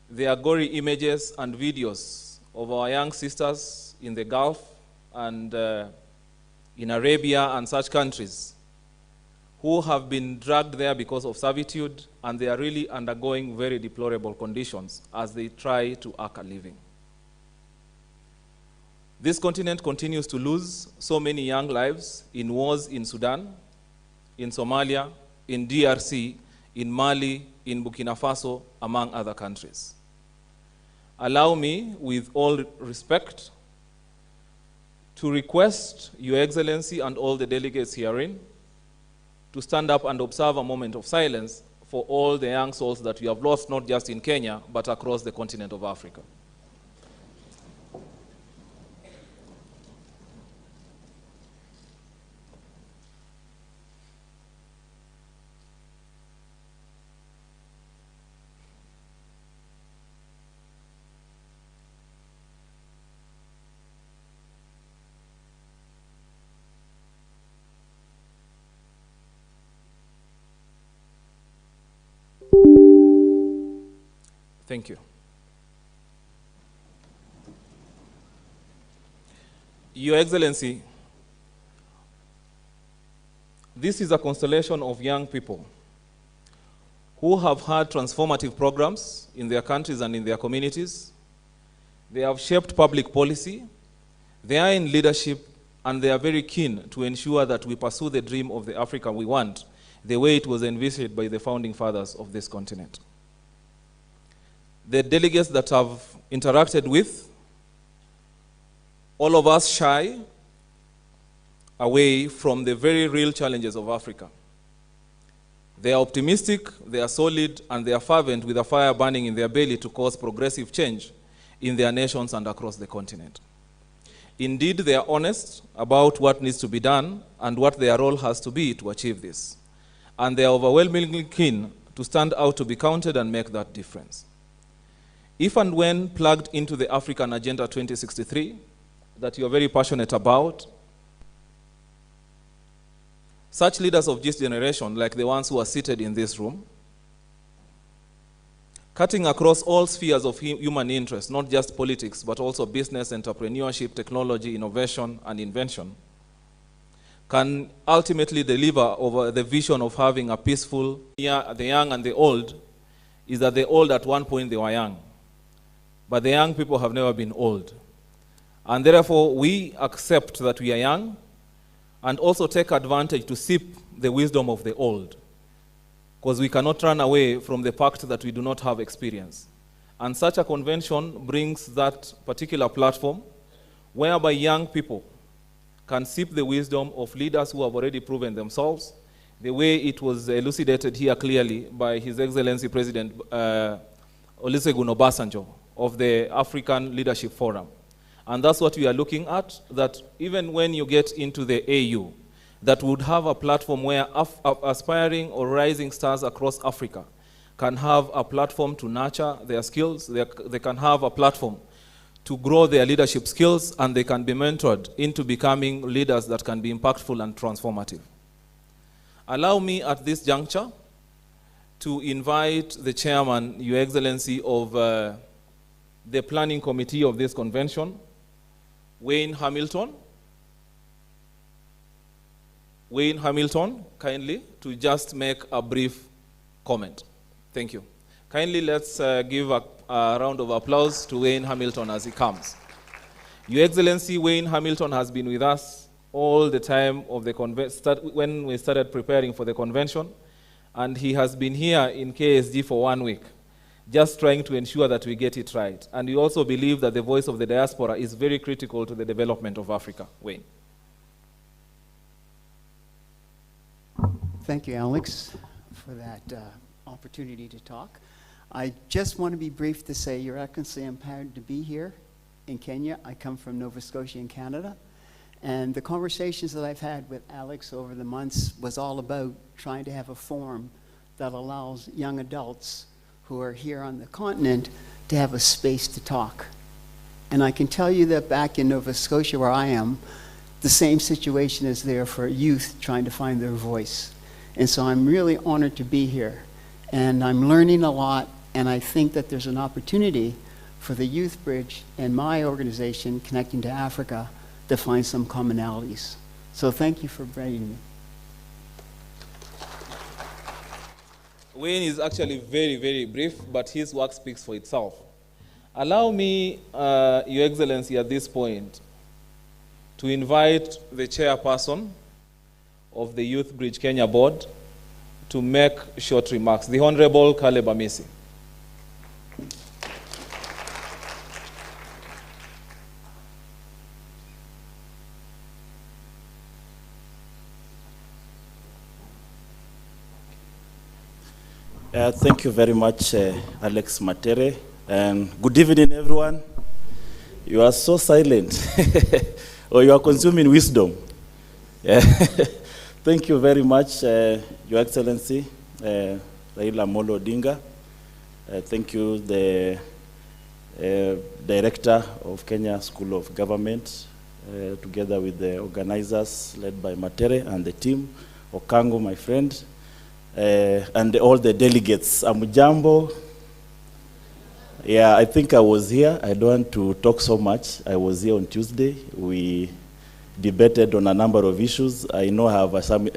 There are gory images and videos of our young sisters in the Gulf and in Arabia and such countries who have been dragged there because of servitude, and they are really undergoing very deplorable conditions as they try to earn a living. This continent continues to lose so many young lives in wars in Sudan, in Somalia, in DRC, in Mali, in Burkina Faso, among other countries. Allow me, with all respect, to request Your Excellency and all the delegates herein to stand up and observe a moment of silence for all the young souls that we have lost, not just in Kenya, but across the continent of Africa. Thank you. Your Excellency, this is a constellation of young people who have had transformative programs in their countries and in their communities. They have shaped public policy, they are in leadership, and they are very keen to ensure that we pursue the dream of the Africa we want, the way it was envisioned by the founding fathers of this continent. The delegates that I've interacted with, all of us shy away from the very real challenges of Africa. They are optimistic, they are solid, and they are fervent with a fire burning in their belly to cause progressive change in their nations and across the continent. Indeed, they are honest about what needs to be done and what their role has to be to achieve this. And they are overwhelmingly keen to stand out to be counted and make that difference. If and when plugged into the African Agenda 2063, that you're very passionate about, such leaders of this generation, like the ones who are seated in this room, cutting across all spheres of human interest, not just politics, but also business, entrepreneurship, technology, innovation, and invention, can ultimately deliver over the vision of having a peaceful, the young and the old, is that the old at one point they were young. But the young people have never been old. And therefore, we accept that we are young and also take advantage to sip the wisdom of the old, because we cannot run away from the fact that we do not have experience. And such a convention brings that particular platform whereby young people can sip the wisdom of leaders who have already proven themselves, the way it was elucidated here clearly by His Excellency President Olusegun Obasanjo of the African Leadership Forum. And that's what we are looking at, that even when you get into the AU, that would have a platform where aspiring or rising stars across Africa can have a platform to nurture their skills, they can have a platform to grow their leadership skills, and they can be mentored into becoming leaders that can be impactful and transformative. Allow me at this juncture to invite the chairman, Your Excellency, of the planning committee of this convention, Wayne Hamilton. Wayne Hamilton, kindly, to just make a brief comment. Thank you. Kindly let's give a round of applause to Wayne Hamilton as he comes. Your Excellency, Wayne Hamilton has been with us all the time of the when we started preparing for the convention, and he has been here in KSG for 1 week, just trying to ensure that we get it right. And we also believe that the voice of the diaspora is very critical to the development of Africa. Wayne. Thank you, Alex, for that opportunity to talk. I just want to be brief to say, Your Excellency, I'm proud to be here in Kenya. I come from Nova Scotia in Canada. And the conversations that I've had with Alex over the months was all about trying to have a forum that allows young adults who are here on the continent to have a space to talk. And I can tell you that back in Nova Scotia, where I am, the same situation is there for youth trying to find their voice. And so I'm really honored to be here. And I'm learning a lot, And I think that there's an opportunity for the Youth Bridge and my organization, Connecting to Africa, to find some commonalities. So thank you for inviting me. Wayne is actually very, very brief, but his work speaks for itself. Allow me, Your Excellency, at this point, to invite the chairperson of the Youth Bridge Kenya Board to make short remarks, the Honorable Caleb Amisi. Thank you very much, Alex Matere, and good evening, everyone. You are so silent, or you are consuming wisdom. Thank you very much, Your Excellency, Raila Odinga. Thank you, the Director of Kenya School of Government, together with the organizers led by Matere and the team, Okango, my friend, and all the delegates. Amujambo. Yeah, I think I was here. I don't want to talk so much. I was here on Tuesday. We debated on a number of issues. I know I have some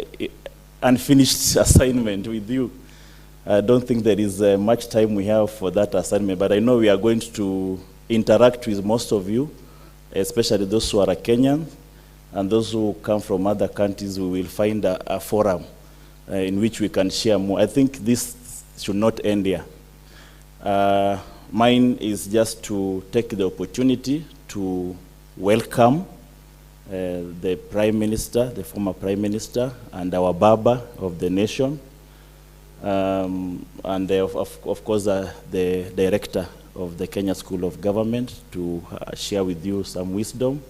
unfinished assignment with you. I don't think there is much time we have for that assignment, but I know we are going to interact with most of you, especially those who are Kenyan, and those who come from other countries. We will find a forum in which we can share more. I think this should not end here. Mine is just to take the opportunity to welcome the Prime Minister, the former Prime Minister, and our Baba of the nation, and of course the Director of the Kenya School of Government, to share with you some wisdom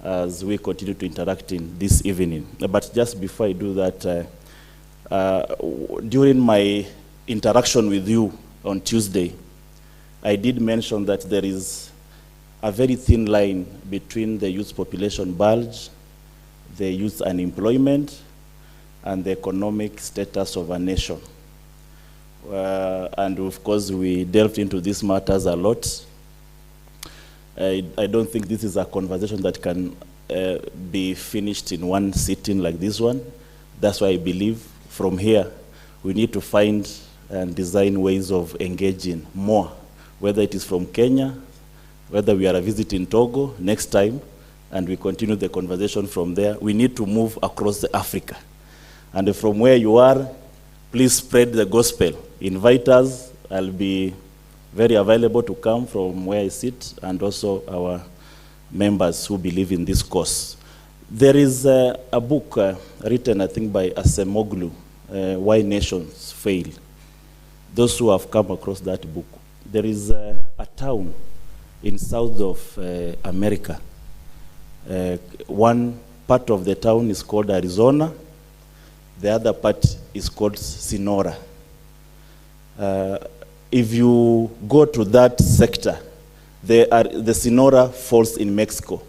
as we continue to interact in this evening. But just before I do that, during my interaction with you on Tuesday, I did mention that there is a very thin line between the youth population bulge, the youth unemployment, and the economic status of a nation. And of course, we delved into these matters a lot. I don't think this is a conversation that can be finished in one sitting like this one. That's why I believe from here, we need to find and design ways of engaging more, whether it is from Kenya, whether we are visiting Togo next time, and we continue the conversation from there. We need to move across Africa. And from where you are, please spread the gospel. Invite us. I'll be very available to come from where I sit, and also our members who believe in this cause. There is a book written, I think, by Asemoglu, Why Nations Fail. Those who have come across that book. There is a town in south of America. One part of the town is called Arizona. The other part is called Sonora. If you go to that sector, the Sonora falls in Mexico.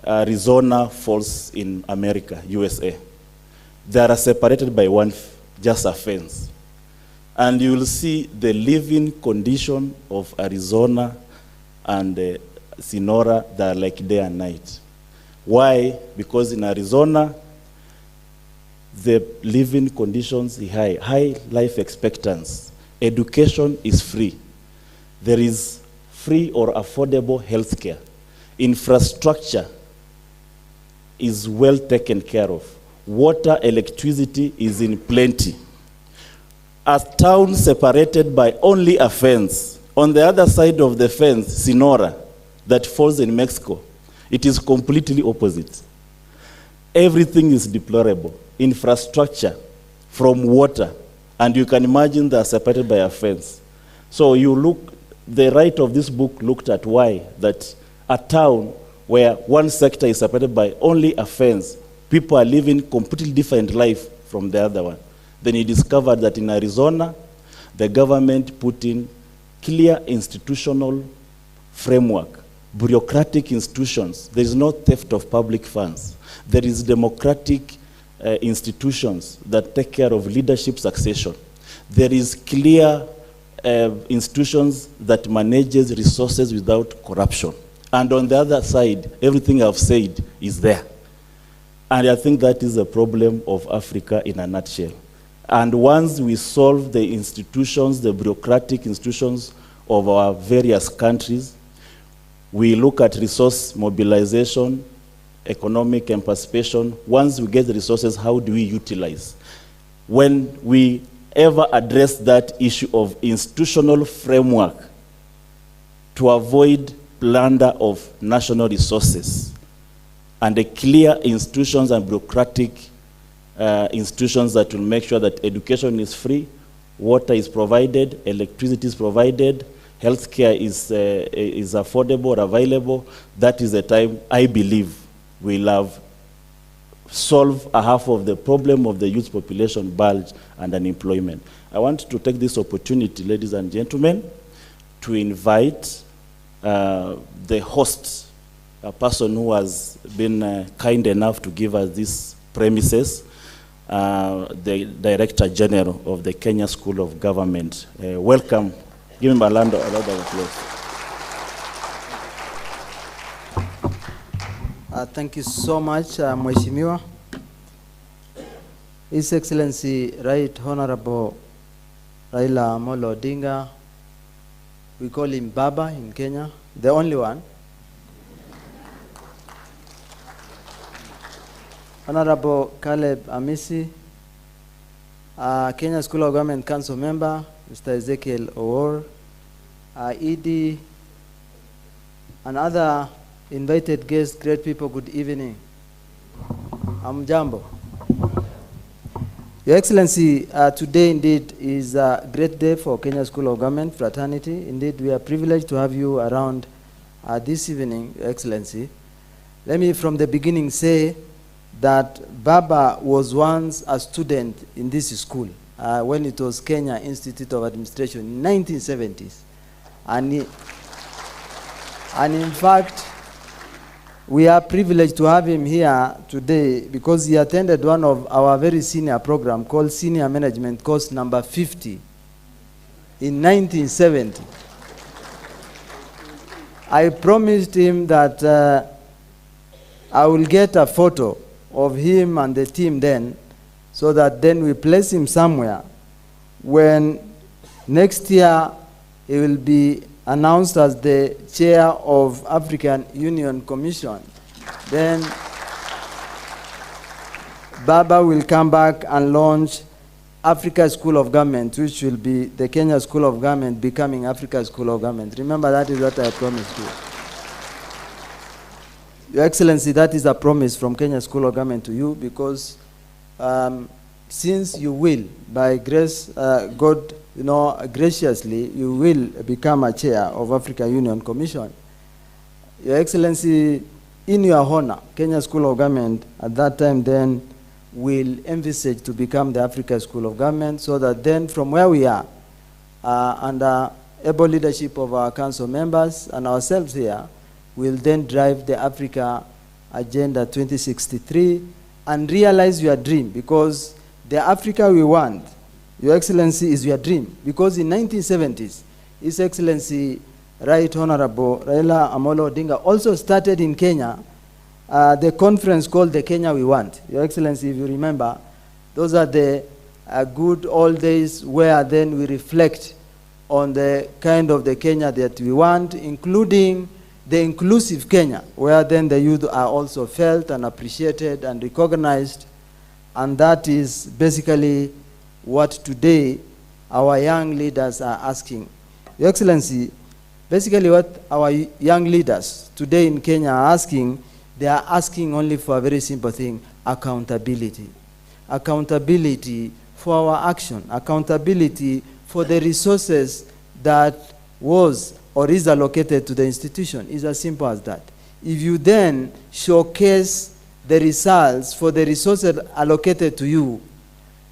Arizona falls in America, USA. They are separated by just a fence. And you will see the living condition of Arizona and Sonora, they are like day and night. Why? Because in Arizona, the living conditions are high life expectancy. Education is free. There is free or affordable health care. Infrastructure is well taken care of. Water, electricity is in plenty. A town separated by only a fence. On the other side of the fence, Sonora, that falls in Mexico, it is completely opposite. Everything is deplorable. Infrastructure, from water, and you can imagine they are separated by a fence. So you look, the writer of this book looked at why that a town where one sector is separated by only a fence, people are living completely different life from the other one. Then he discovered that in Arizona, the government put in clear institutional framework, bureaucratic institutions. There is no theft of public funds. There is democratic institutions that take care of leadership succession. There is clear institutions that manages resources without corruption. And on the other side, everything I've said is there. And I think that is the problem of Africa in a nutshell. And once we solve the institutions, the bureaucratic institutions of our various countries, we look at resource mobilization, economic emancipation. Once we get the resources, how do we utilize? When we ever address that issue of institutional framework to avoid plunder of national resources and the clear institutions and bureaucratic institutions that will make sure that education is free, water is provided, electricity is provided, healthcare is affordable or available, that is the time I believe we'll have solve a half of the problem of the youth population bulge and unemployment. I want to take this opportunity, ladies and gentlemen, to invite the host, a person who has been kind enough to give us these premises, the Director General of the Kenya School of Government. Welcome. Give him a round of applause. Thank you so much, Mheshimiwa. His Excellency, Right Honorable Raila Odinga, we call him Baba in Kenya, the only one. Honorable Caleb Amisi, Kenya School of Government Council member, Mr. Ezekiel Owor, ED, and other invited guests, great people, good evening. Amjambo. Your Excellency, today indeed is a great day for Kenya School of Government fraternity. Indeed, we are privileged to have you around this evening, Your Excellency. Let me from the beginning say that Baba was once a student in this school when it was Kenya Institute of Administration in 1970s. And in fact, we are privileged to have him here today because he attended one of our very senior program called Senior Management Course number 50 in 1970. I promised him that I will get a photo of him and the team then, so that then we place him somewhere when next year he will be announced as the chair of African Union Commission. Then Baba will come back and launch Africa School of Government, which will be the Kenya School of Government becoming Africa School of Government. Remember, that is what I promised you. Your Excellency, that is a promise from Kenya School of Government to you because since you will, by grace, God, graciously, you will become a chair of Africa Union Commission. Your Excellency, in your honor, Kenya School of Government at that time then will envisage to become the Africa School of Government, so that then from where we are, under able leadership of our council members and ourselves here, will then drive the Africa Agenda 2063 and realize your dream, because the Africa we want, Your Excellency, is your dream. Because in 1970s, His Excellency Right Honorable Raila Odinga also started in Kenya the conference called the Kenya We Want. Your Excellency, if you remember, those are the good old days where then we reflect on the kind of the Kenya that we want, including the inclusive Kenya, where then the youth are also felt and appreciated and recognized. And that is basically what today our young leaders are asking. Your Excellency, basically what our young leaders today in Kenya are asking, they are asking only for a very simple thing: accountability. Accountability for our action, accountability for the resources that was or is allocated to the institution. Is as simple as that. If you then showcase the results for the resources allocated to you,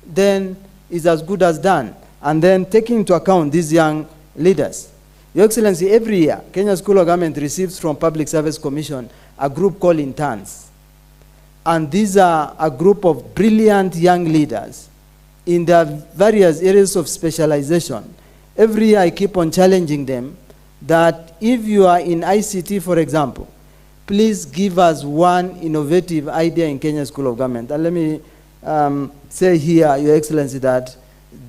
then it's as good as done. And then taking into account these young leaders. Your Excellency, every year, Kenya School of Government receives from Public Service Commission a group called interns. And these are a group of brilliant young leaders in their various areas of specialization. every year I keep on challenging them that if you are in ICT, for example, please give us one innovative idea in Kenya School of Government. And let me say here, Your Excellency, that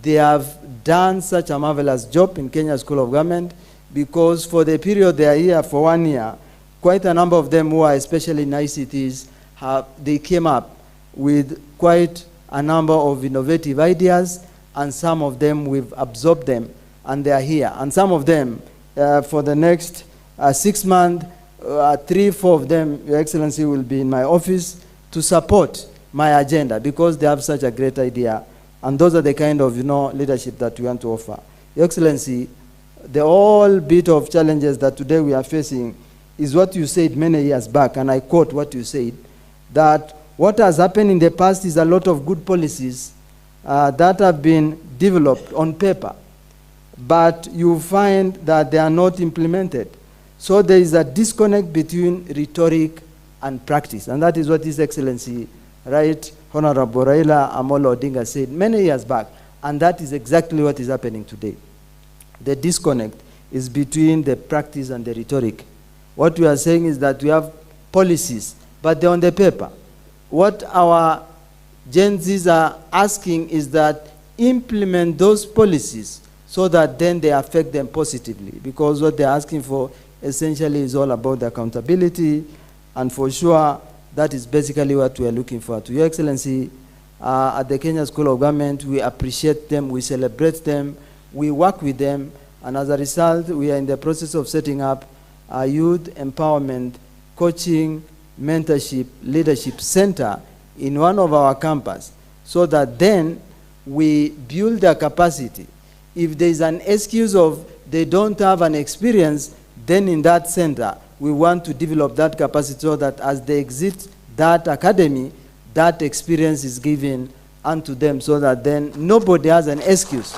they have done such a marvelous job in Kenya School of Government, because for the period they are here for 1 year, quite a number of them who are especially in ICTs, they came up with quite a number of innovative ideas, and some of them we've absorbed them, and they are here. And some of them, for the next 6 months, 3-4 of them, Your Excellency, will be in my office to support my agenda, because they have such a great idea. And those are the kind of leadership that we want to offer. Your Excellency, the whole bit of challenges that today we are facing is what you said many years back, and I quote what you said, that what has happened in the past is a lot of good policies that have been developed on paper, but you find that they are not implemented. So there is a disconnect between rhetoric and practice, and that is what His Excellency, Right Honorable Raila Odinga said many years back, and that is exactly what is happening today. The disconnect is between the practice and the rhetoric. What we are saying is that we have policies, but they're on the paper. What our Gen Zs are asking is that implement those policies so that then they affect them positively, because what they're asking for essentially is all about the accountability, and for sure that is basically what we are looking for. To Your Excellency, at the Kenya School of Government, we appreciate them, we celebrate them, we work with them, and as a result, we are in the process of setting up a youth empowerment, coaching, mentorship, leadership center in one of our campuses, so that then we build their capacity. If there is an excuse of they don't have an experience, then in that center, we want to develop that capacity so that as they exit that academy, that experience is given unto them, so that then nobody has an excuse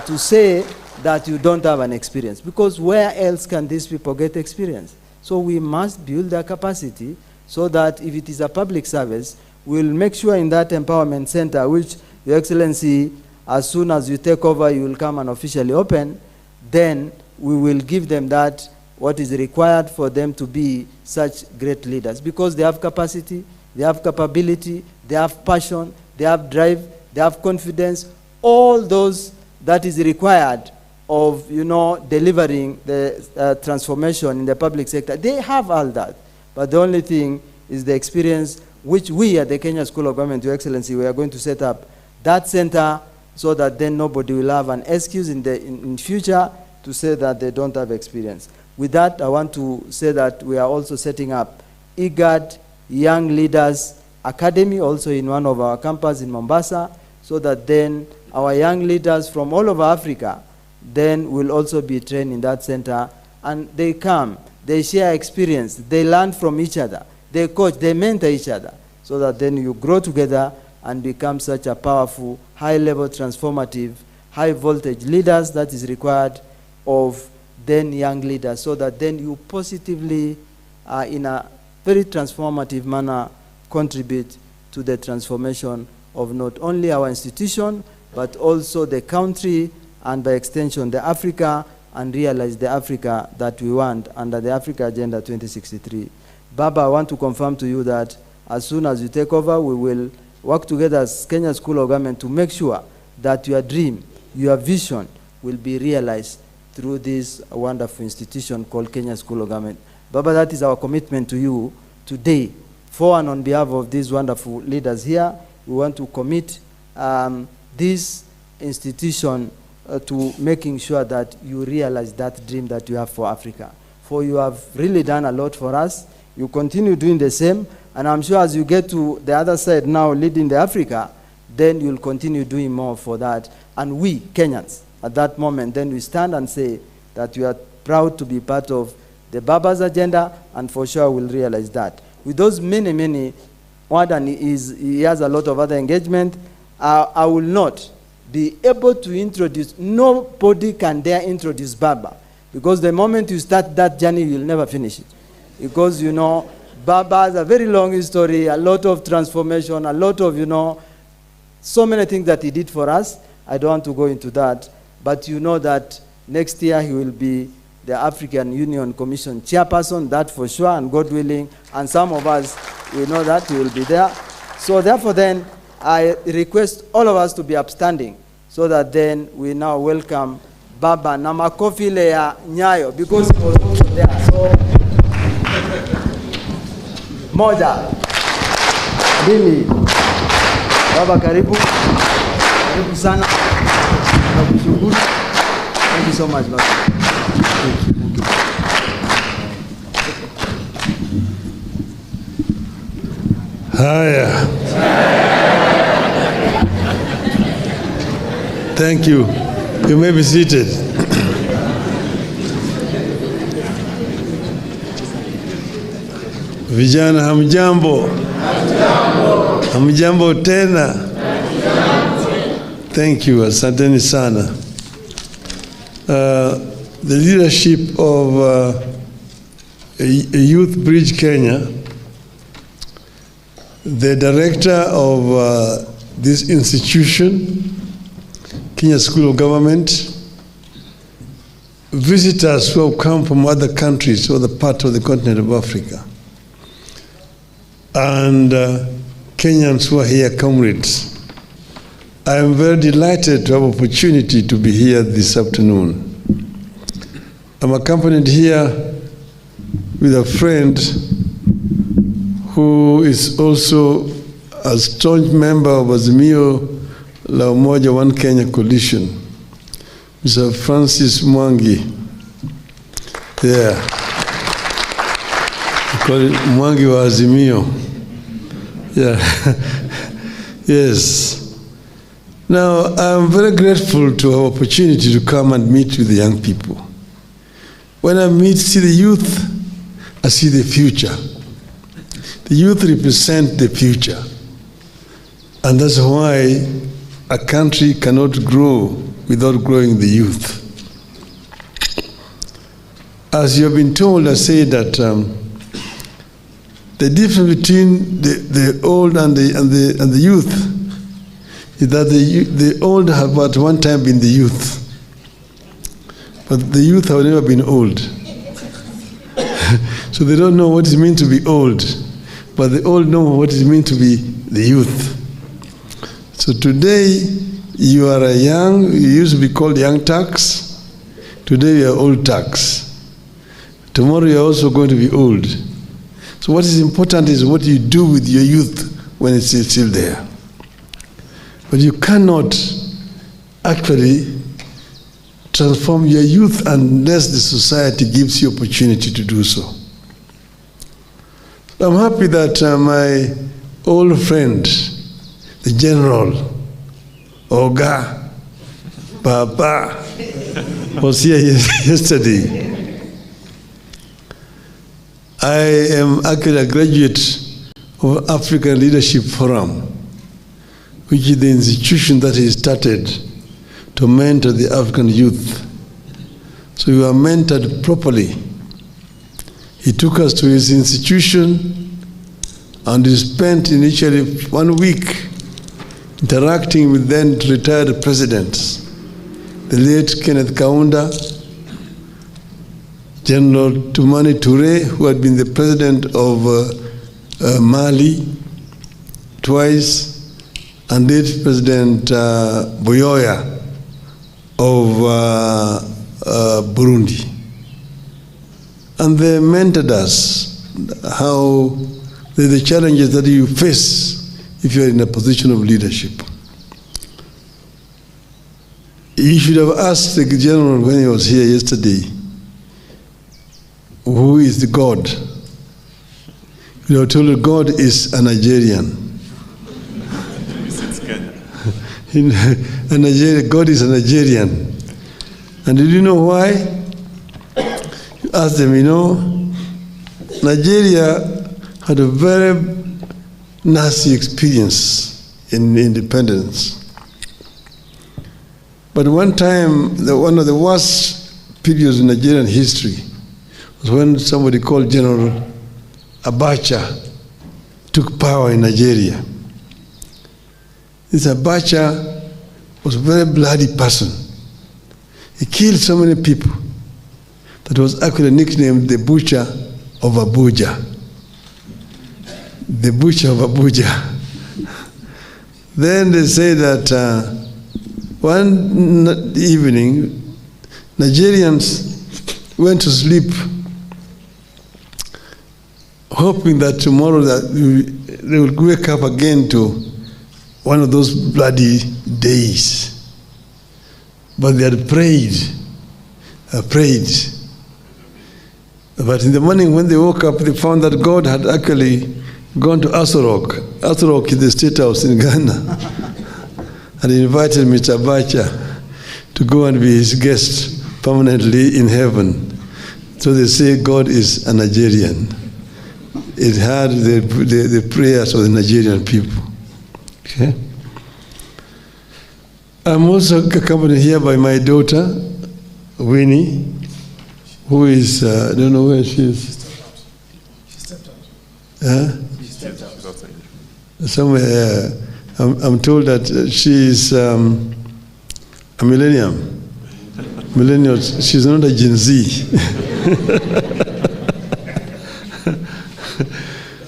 to say that you don't have an experience. Because where else can these people get experience? So we must build their capacity so that if it is a public service, we'll make sure in that empowerment center, which Your Excellency, as soon as you take over, you will come and officially open, then we will give them that, what is required for them to be such great leaders, because they have capacity, they have capability, they have passion, they have drive, they have confidence, all those that is required of delivering the transformation in the public sector. They have all that, but the only thing is the experience, which we at the Kenya School of Government, Your Excellency, we are going to set up that center so that then nobody will have an excuse in future to say that they don't have experience. With that, I want to say that we are also setting up IGAD Young Leaders Academy also in one of our campuses in Mombasa, so that then our young leaders from all over Africa then will also be trained in that center, and they come, they share experience, they learn from each other, they coach, they mentor each other, so that then you grow together and become such a powerful, high-level, transformative, high-voltage leaders that is required of then young leaders, so that then you positively, in a very transformative manner, contribute to the transformation of not only our institution, but also the country, and by extension, the Africa, and realize the Africa that we want under the Africa Agenda 2063. Baba, I want to confirm to you that as soon as you take over, we will work together as Kenya School of Government to make sure that your dream, your vision will be realized through this wonderful institution called Kenya School of Government. Baba, that is our commitment to you today. For and on behalf of these wonderful leaders here, we want to commit this institution to making sure that you realize that dream that you have for Africa. For you have really done a lot for us. You continue doing the same, and I'm sure as you get to the other side now, leading the Africa, then you'll continue doing more for that. And we, Kenyans, at that moment, then we stand and say that we are proud to be part of the Baba's agenda, and for sure we'll realize that. With those many, many, and he has a lot of other engagement, I will not be able to introduce, nobody can dare introduce Baba, because the moment you start that journey, you'll never finish it. Because, Baba has a very long history, a lot of transformation, a lot of, so many things that he did for us. I don't want to go into that. but you know that next year he will be the African Union Commission chairperson, that for sure, and God willing, and some of us, we know that he will be there. So therefore then, I request all of us to be upstanding, so that then we now welcome Baba na makofi ile ya Nyayo, because he was also there. So, moja, mbili, Baba karibu, karibu sana, nakushukuru. Thank you so much, Baba. Thank you. Haya. Thank you. You may be seated. Vijana hamjambo. Hamjambo tena. Thank you. Asanteni sana. The leadership of Youth Bridge Kenya, the director of this institution, Kenya School of Government, visitors who have come from other countries, other parts of the continent of Africa, and Kenyans who are here, comrades. I am very delighted to have opportunity to be here this afternoon. I'm accompanied here with a friend who is also a staunch member of Azimio La Umoja One Kenya Coalition, Mr. Francis Mwangi. Yeah. We call it Mwangi wa Azimio. Yeah. Yes. Now, I'm very grateful to have opportunity to come and meet with the young people. When I see the youth, I see the future. The youth represent the future. And that's why a country cannot grow without growing the youth. As you have been told, I say that the difference between the old and the youth is that the old have at one time been the youth, but the youth have never been old. So they don't know what it means to be old, but the old know what it means to be the youth. So today, you are a young, you used to be called young tax. Today you are old tax. Tomorrow you are also going to be old. So what is important is what you do with your youth when it's still there. But you cannot actually transform your youth unless the society gives you opportunity to do so. I'm happy that my old friend, the General, Oga, Baba, was here yesterday. I am actually a graduate of African Leadership Forum, which is the institution that he started to mentor the African youth. So we were mentored properly. He took us to his institution and he spent initially 1 week interacting with then retired presidents, the late Kenneth Kaunda, General Toumani Touré, who had been the president of Mali twice, and late President Buyoya of Burundi. And they mentored us how the challenges that you face if you're in a position of leadership. You should have asked the general when he was here yesterday, who is the God? You know, told God is a Nigerian. God is a Nigerian. And did you know why? You ask them, you know, Nigeria had a very nasty experience in independence. But one time, one of the worst periods in Nigerian history was when somebody called General Abacha took power in Nigeria. This Abacha was a very bloody person. He killed so many people that was actually nicknamed the Butcher of Abuja. The Butcher of Abuja. Then they say that one evening, Nigerians went to sleep, hoping that tomorrow that they would wake up again to one of those bloody days. But they had prayed. But in the morning when they woke up, they found that God had actually gone to Asorok. Asorok is the state house in Ghana. And he invited Mr. Abacha to go and be his guest permanently in heaven. So they say God is a Nigerian. It had the prayers of the Nigerian people. Okay? I'm also accompanied here by my daughter, Winnie, who is, I don't know where she is. She stepped out. She stepped out. Somewhere, I'm told that she is a millennium. Millennial, she's not a Gen Z.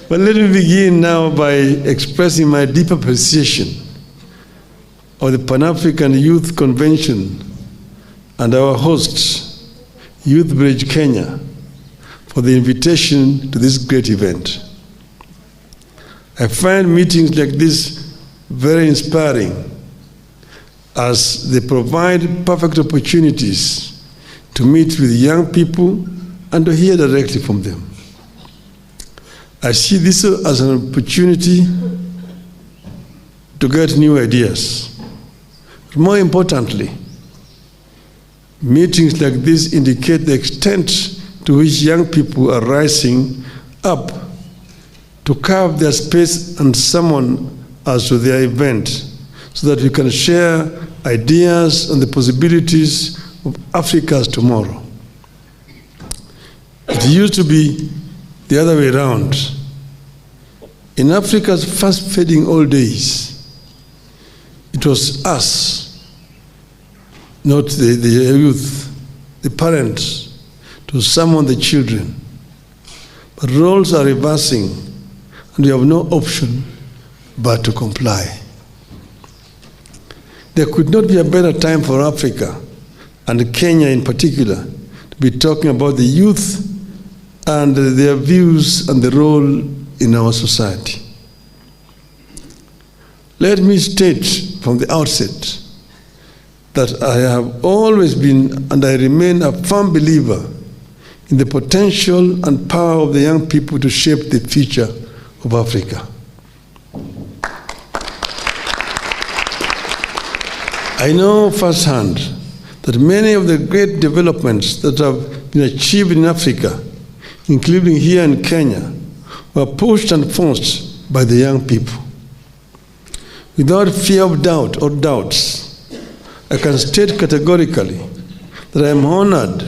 But let me begin now by expressing my deep appreciation of the Pan-African Youth Convention and our hosts, Youth Bridge Kenya, for the invitation to this great event. I find meetings like this very inspiring, as they provide perfect opportunities to meet with young people and to hear directly from them. I see this as an opportunity to get new ideas. More importantly, meetings like this indicate the extent to which young people are rising up to carve their space and summon us to their event so that we can share ideas and the possibilities of Africa's tomorrow. It used to be the other way around. In Africa's fast-fading old days, it was us, not the youth, the parents, to summon the children. But roles are reversing, and we have no option but to comply. There could not be a better time for Africa, and Kenya in particular, to be talking about the youth and their views and the role in our society. Let me state from the outset that I have always been and I remain a firm believer in the potential and power of the young people to shape the future of Africa. I know firsthand that many of the great developments that have been achieved in Africa, including here in Kenya, were pushed and forced by the young people. Without fear of doubt or doubts, I can state categorically that I am honored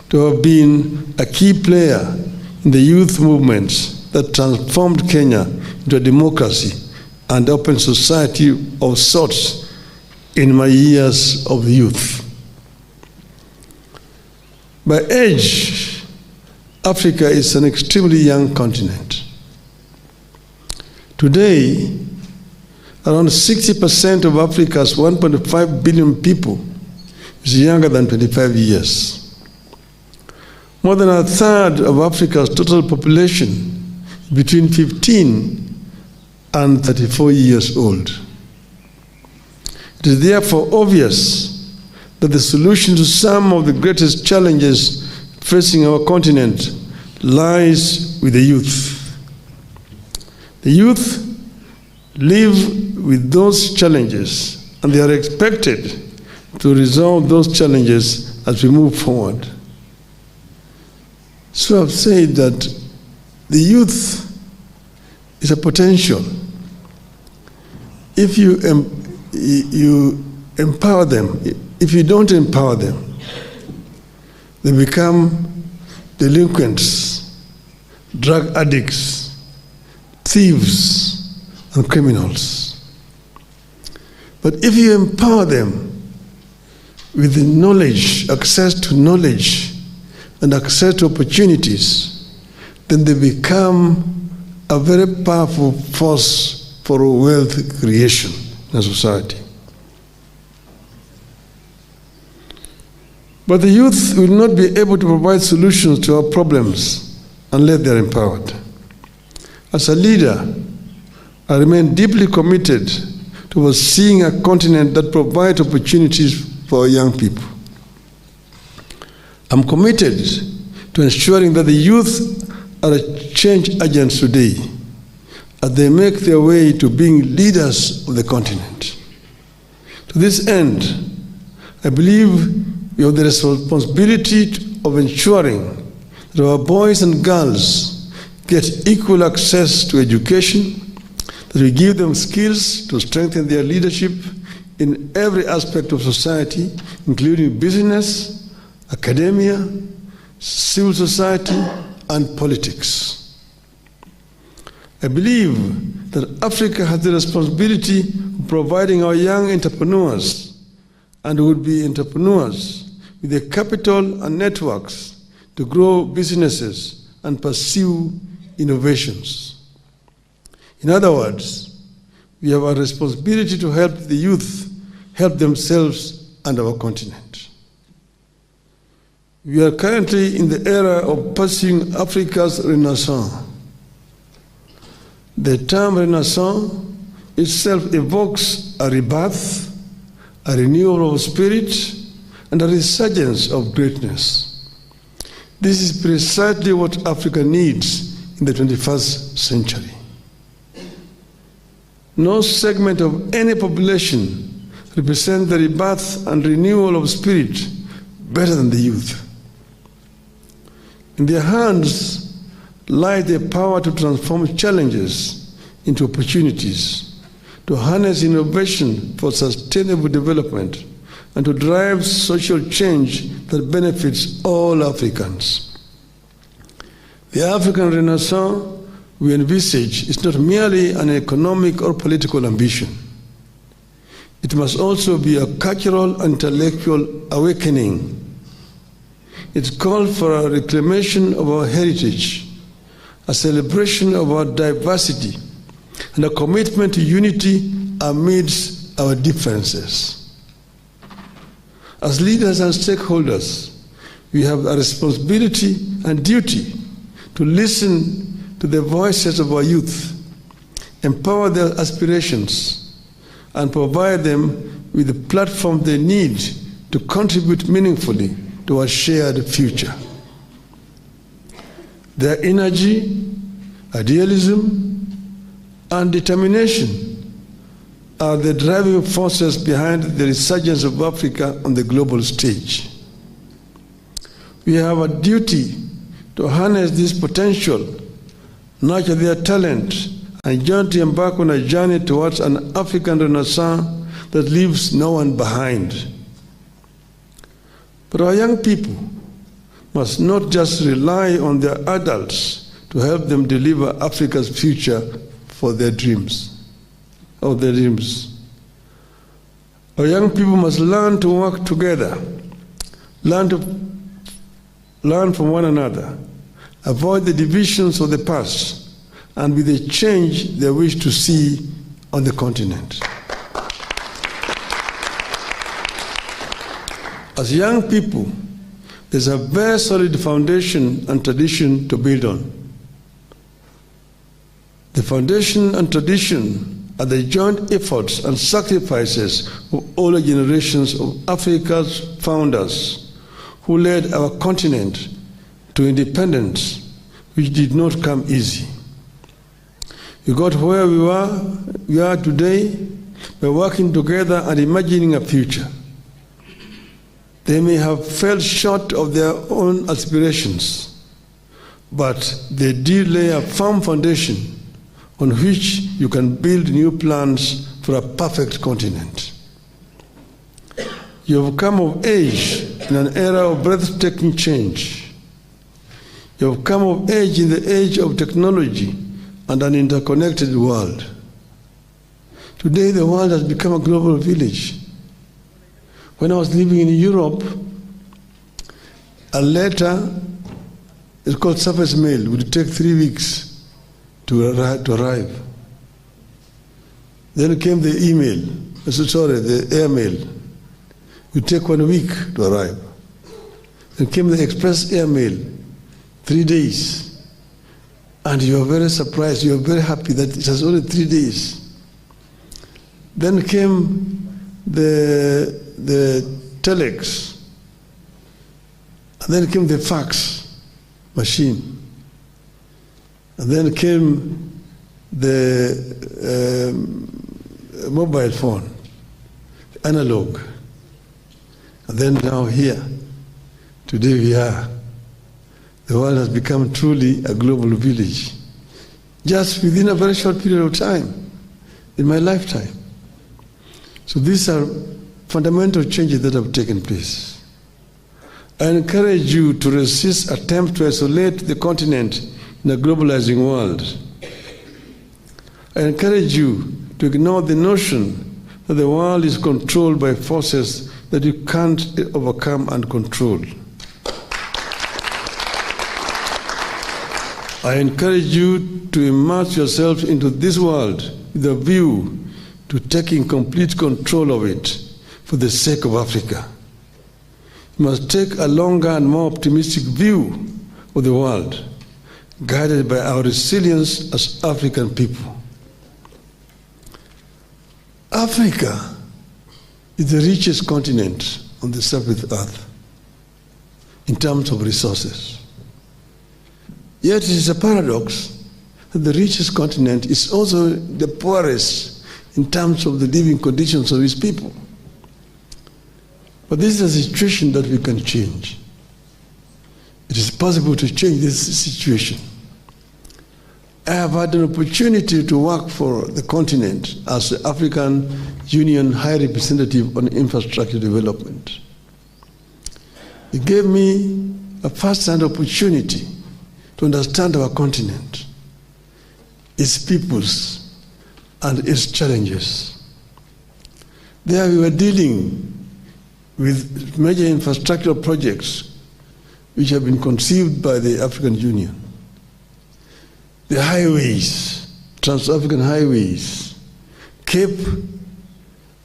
to have been a key player in the youth movements that transformed Kenya into a democracy and open society of sorts in my years of youth. By age, Africa is an extremely young continent. Today, around 60% of Africa's 1.5 billion people is younger than 25 years. More than a third of Africa's total population is between 15 and 34 years old. It is therefore obvious that the solution to some of the greatest challenges facing our continent lies with the youth. The youth live with those challenges, and they are expected to resolve those challenges as we move forward. So I've said that the youth is a potential. If you empower them, if you don't empower them, they become delinquents, drug addicts, thieves, and criminals. But if you empower them, with the knowledge, access to knowledge, and access to opportunities, then they become a very powerful force for wealth creation in a society. But the youth will not be able to provide solutions to our problems unless they are empowered. As a leader, I remain deeply committed to overseeing a continent that provides opportunities for our young people. I'm committed to ensuring that the youth are change agents today as they make their way to being leaders of the continent. To this end, I believe we have the responsibility of ensuring that our boys and girls get equal access to education, that we give them skills to strengthen their leadership in every aspect of society, including business, academia, civil society, and politics. I believe that Africa has the responsibility of providing our young entrepreneurs and would-be entrepreneurs with the capital and networks to grow businesses and pursue innovations. In other words, we have a responsibility to help the youth help themselves and our continent. We are currently in the era of pursuing Africa's renaissance. The term renaissance itself evokes a rebirth, a renewal of spirit, and a resurgence of greatness. This is precisely what Africa needs in the 21st century. No segment of any population represents the rebirth and renewal of spirit better than the youth. In their hands lies the power to transform challenges into opportunities, to harness innovation for sustainable development, and to drive social change that benefits all Africans. The African Renaissance we envisage is not merely an economic or political ambition. It must also be a cultural and intellectual awakening. It calls for a reclamation of our heritage, a celebration of our diversity, and a commitment to unity amidst our differences. As leaders and stakeholders, we have a responsibility and duty to listen to the voices of our youth, empower their aspirations, and provide them with the platform they need to contribute meaningfully to our shared future. Their energy, idealism, and determination are the driving forces behind the resurgence of Africa on the global stage. We have a duty to harness this potential, nurture their talent, and jointly embark on a journey towards an African Renaissance that leaves no one behind. But our young people must not just rely on their adults to help them deliver Africa's future for their dreams. Our young people must learn to work together, learn from one another, avoid the divisions of the past, and be the change they wish to see on the continent. As young people, there's a very solid foundation and tradition to build on. The foundation and tradition are the joint efforts and sacrifices of older generations of Africa's founders who led our continent to independence, which did not come easy. We got where we are today by working together and imagining a future. They may have fell short of their own aspirations, but they did lay a firm foundation on which you can build new plans for a perfect continent. You have come of age in an era of breathtaking change. You have come of age in the age of technology and an interconnected world. Today, the world has become a global village. When I was living in Europe, a letter, it's called surface mail, would take 3 weeks to arrive. Then came the email, the airmail. It would take 1 week to arrive. Then came the express airmail, 3 days. And you are very surprised, you are very happy that it has only 3 days. Then came the telex. And then came the fax machine. And then came the mobile phone, analog. And then now here, today we are. The world has become truly a global village. Just within a very short period of time, in my lifetime. So these are fundamental changes that have taken place. I encourage you to resist attempts to isolate the continent in a globalizing world. I encourage you to ignore the notion that the world is controlled by forces that you can't overcome and control. I encourage you to immerse yourself into this world with a view to taking complete control of it for the sake of Africa. You must take a longer and more optimistic view of the world, guided by our resilience as African people. Africa is the richest continent on the surface of the earth in terms of resources. Yet it is a paradox that the richest continent is also the poorest in terms of the living conditions of its people. But this is a situation that we can change. It is possible to change this situation. I have had an opportunity to work for the continent as the African Union High Representative on Infrastructure Development. It gave me a first-hand opportunity to understand our continent, its peoples, and its challenges. There we were dealing with major infrastructural projects which have been conceived by the African Union. The highways, trans-African highways, Cape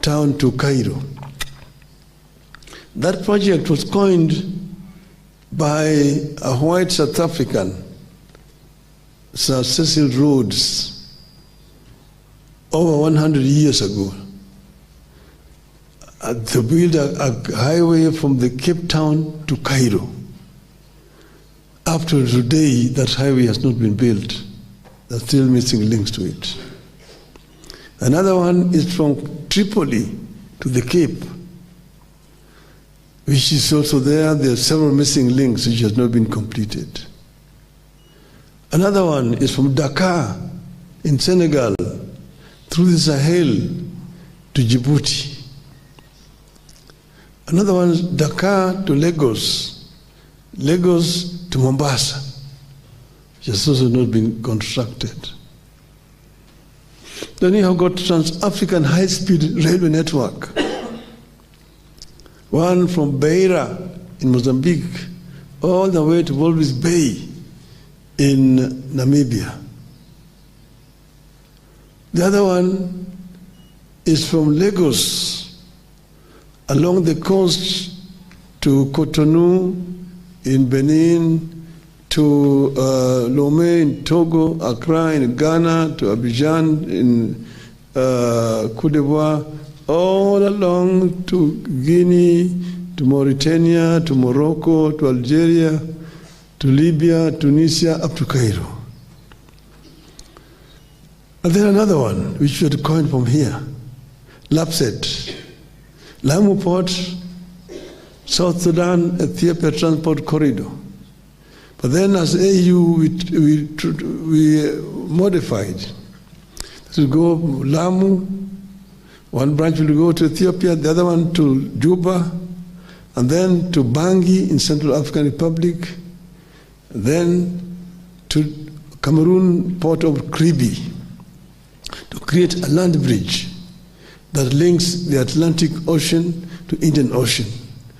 Town to Cairo. That project was coined by a white South African, Sir Cecil Rhodes, over 100 years ago, to build a highway from the Cape Town to Cairo. Up to today, that highway has not been built. There's still missing links to it. Another one is from Tripoli to the Cape, which is also there. There are several missing links which has not been completed. Another one is from Dakar in Senegal through the Sahel to Djibouti. Another one is Dakar to Lagos, Lagos to Mombasa, which has also not been constructed. Then you have got Trans-African high-speed railway network. One from Beira in Mozambique all the way to Walvis Bay in Namibia. The other one is from Lagos along the coast to Cotonou in Benin, to Lomé in Togo, Accra in Ghana, to Abidjan in Côte d'Ivoire, all along to Guinea, to Mauritania, to Morocco, to Algeria, to Libya, Tunisia, up to Cairo. And then another one, which we had coined from here, Lapset, Lamu Port, South Sudan, Ethiopia Transport Corridor. But then as AU, we modified. To go Lamu, one branch will go to Ethiopia, the other one to Juba, and then to Bangui in Central African Republic, then to Cameroon port of Kribi, to create a land bridge that links the Atlantic Ocean to Indian Ocean,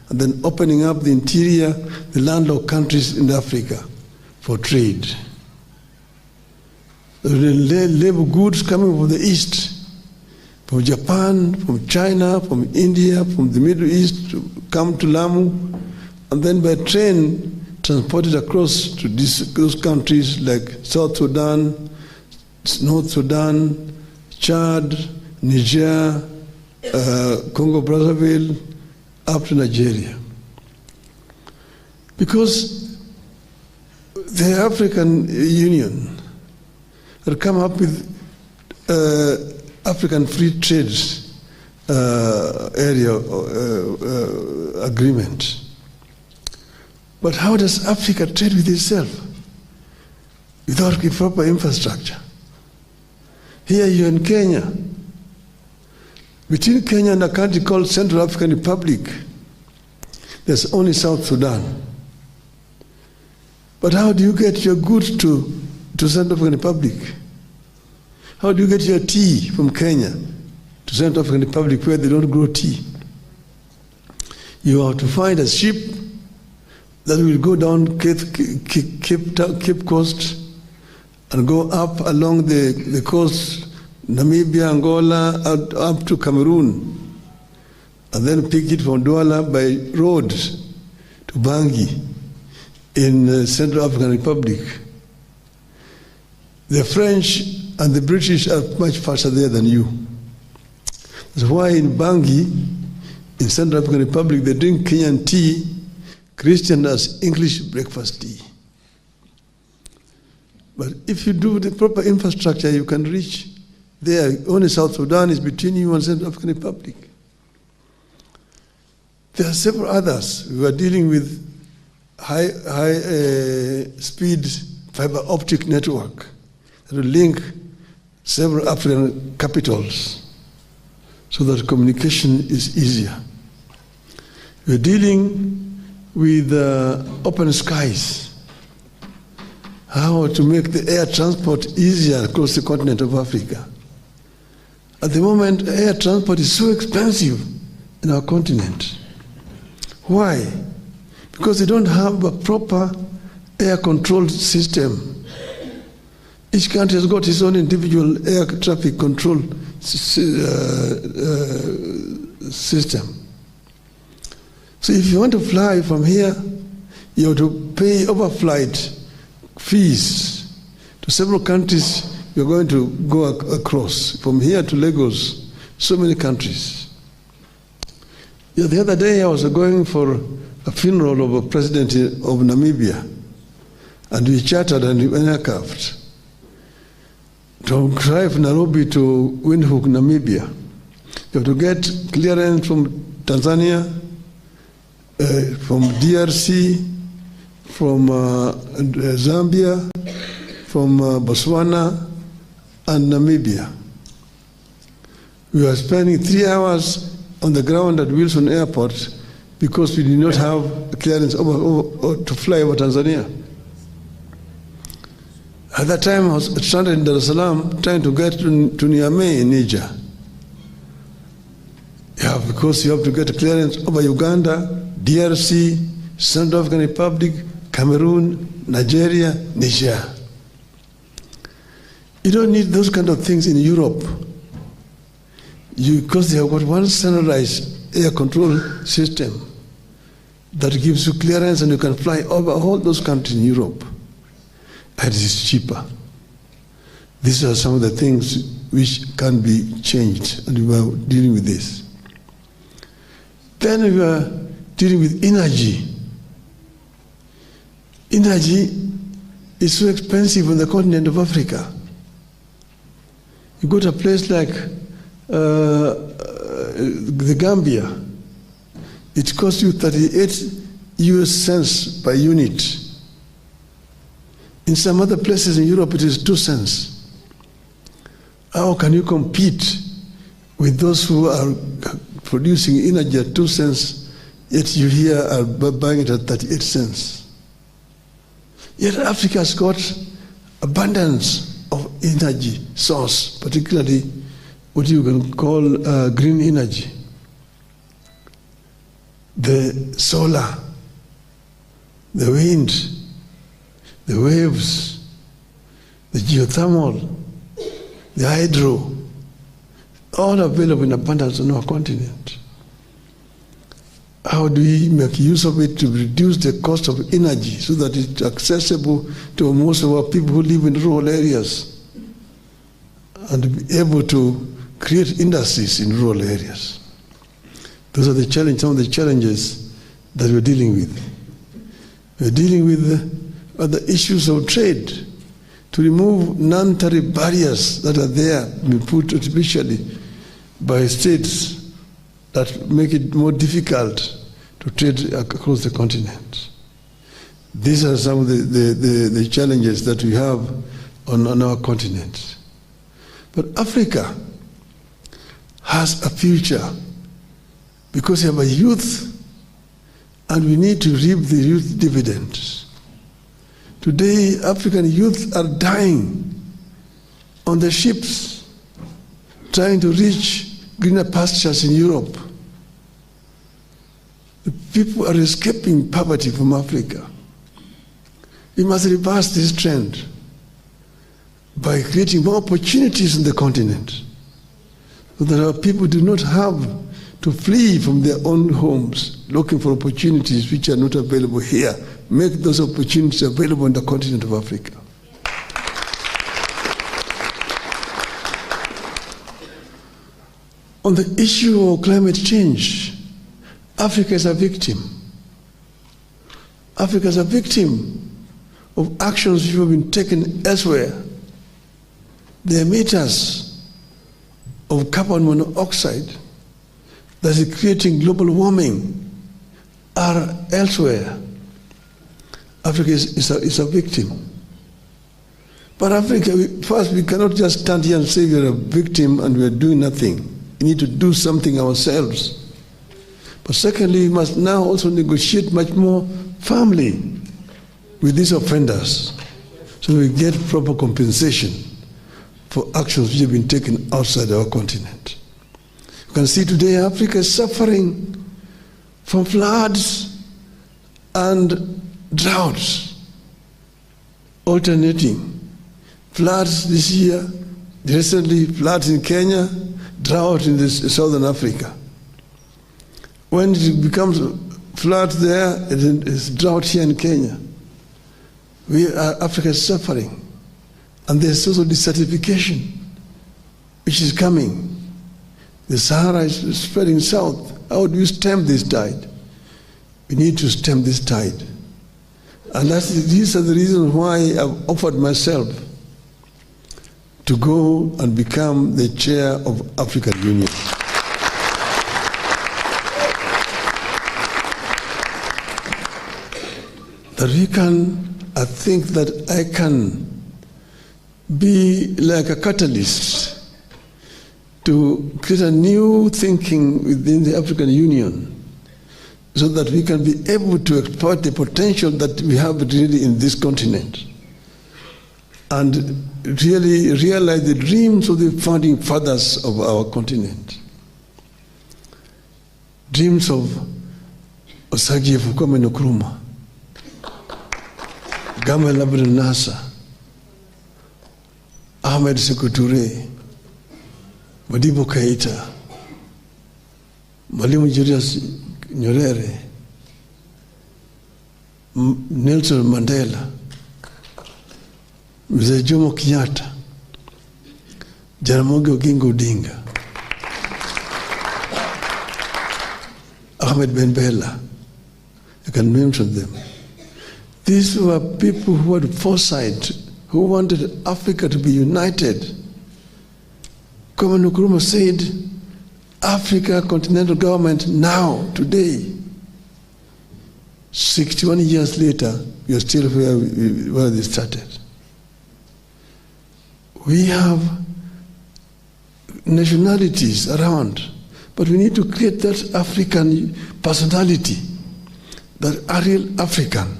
and then opening up the interior, the landlocked countries in Africa for trade. The labor goods coming from the east, from Japan, from China, from India, from the Middle East, to come to Lamu, and then by train transported across to those countries like South Sudan, North Sudan, Chad, Niger, Congo-Brazzaville, up to Nigeria. Because the African Union had come up with African Free Trade Area agreement. But how does Africa trade with itself without proper infrastructure? Here you're in Kenya. Between Kenya and a country called Central African Republic, there's only South Sudan. But how do you get your goods to Central African Republic? How do you get your tea from Kenya to Central African Republic where they don't grow tea? You have to find a ship that will go down Cape Coast and go up along the coast, Namibia, Angola, up to Cameroon, and then pick it from Douala by road to Bangui in Central African Republic. The French and the British are much faster there than you. That's why in Bangui, in Central African Republic, they drink Kenyan tea, Christian as English breakfast tea. But if you do the proper infrastructure, you can reach there. Only South Sudan is between you and Central African Republic. There are several others. We are dealing with high speed fiber optic network that will link several African capitals so that communication is easier. We are dealing with open skies, how to make the air transport easier across the continent of Africa. At the moment, air transport is so expensive in our continent. Why? Because they don't have a proper air control system. Each country has got its own individual air traffic control system. So if you want to fly from here, you have to pay overflight fees to several countries you're going to go across. From here to Lagos, so many countries. Yeah, the other day I was going for a funeral of a president of Namibia, and we chartered an aircraft to drive Nairobi to Windhoek, Namibia. You have to get clearance from Tanzania, from DRC, from Zambia, from Botswana, and Namibia. We were spending 3 hours on the ground at Wilson Airport because we did not have clearance to fly over Tanzania. At that time, I was stranded in Dar es Salaam trying to get to Niamey in Niger. Yeah, because you have to get a clearance over Uganda, DRC, Central African Republic, Cameroon, Nigeria, Niger. You don't need those kind of things in Europe. Because they have got one standardized air control system that gives you clearance and you can fly over all those countries in Europe. And it is cheaper. These are some of the things which can be changed, and we are dealing with this. Then we are dealing with energy. Energy is so expensive on the continent of Africa. You go to a place like the Gambia, it costs you 38 US cents per unit. In some other places in Europe, it is 2 cents. How can you compete with those who are producing energy at 2 cents, yet you here are buying it at 38 cents? Yet Africa has got abundance of energy source, particularly what you can call green energy. the solar, the wind, the waves, the geothermal, the hydro, all available in abundance on our continent. How do we make use of it to reduce the cost of energy so that it's accessible to most of our people who live in rural areas and be able to create industries in rural areas? Those are some of the challenges that we're dealing with. We're dealing with other issues of trade, to remove non-tariff barriers that are there, being put artificially by states that make it more difficult to trade across the continent. These are some of the challenges that we have on our continent. But Africa has a future because we have a youth, and we need to reap the youth dividends. Today, African youth are dying on the ships, trying to reach greener pastures in Europe. The people are escaping poverty from Africa. We must reverse this trend by creating more opportunities in the continent, so that our people do not have to flee from their own homes looking for opportunities which are not available here. Make those opportunities available on the continent of Africa. On the issue of climate change, Africa is a victim. Africa is a victim of actions which have been taken elsewhere. The emitters of carbon monoxide that is creating global warming are elsewhere. Africa is a victim. But Africa, first, we cannot just stand here and say we are a victim and we are doing nothing. We need to do something ourselves. But secondly, we must now also negotiate much more firmly with these offenders so we get proper compensation for actions which have been taken outside our continent. You can see today Africa is suffering from floods and droughts, alternating. Floods this year, recently floods in Kenya, drought in southern Africa. When it becomes floods there, it's drought here in Kenya. Africa is suffering. And there's also desertification, which is coming. The Sahara is spreading south. How do you stem this tide? We need to stem this tide. And these are the reasons why I've offered myself to go and become the chair of African Union. That we can, I think that I can be like a catalyst to create a new thinking within the African Union so that we can be able to exploit the potential that we have really in this continent and really realize the dreams of the founding fathers of our continent. Dreams of Osagie Kwame Nkrumah, Gamal Abdel Nasser, Ahmed Sékou Touré, Modibo Keïta, Mwalimu Julius Nyerere, Nelson Mandela, Mzee Jomo Kenyatta, Jaramogi Oginga Odinga, Ahmed Ben Bella. I can mention them. These were people who had foresight, who wanted Africa to be united. Kwame Nkrumah said, Africa continental government now, today. 61 years later, we are still where they started. We have nationalities around, but we need to create that African personality, that are real African.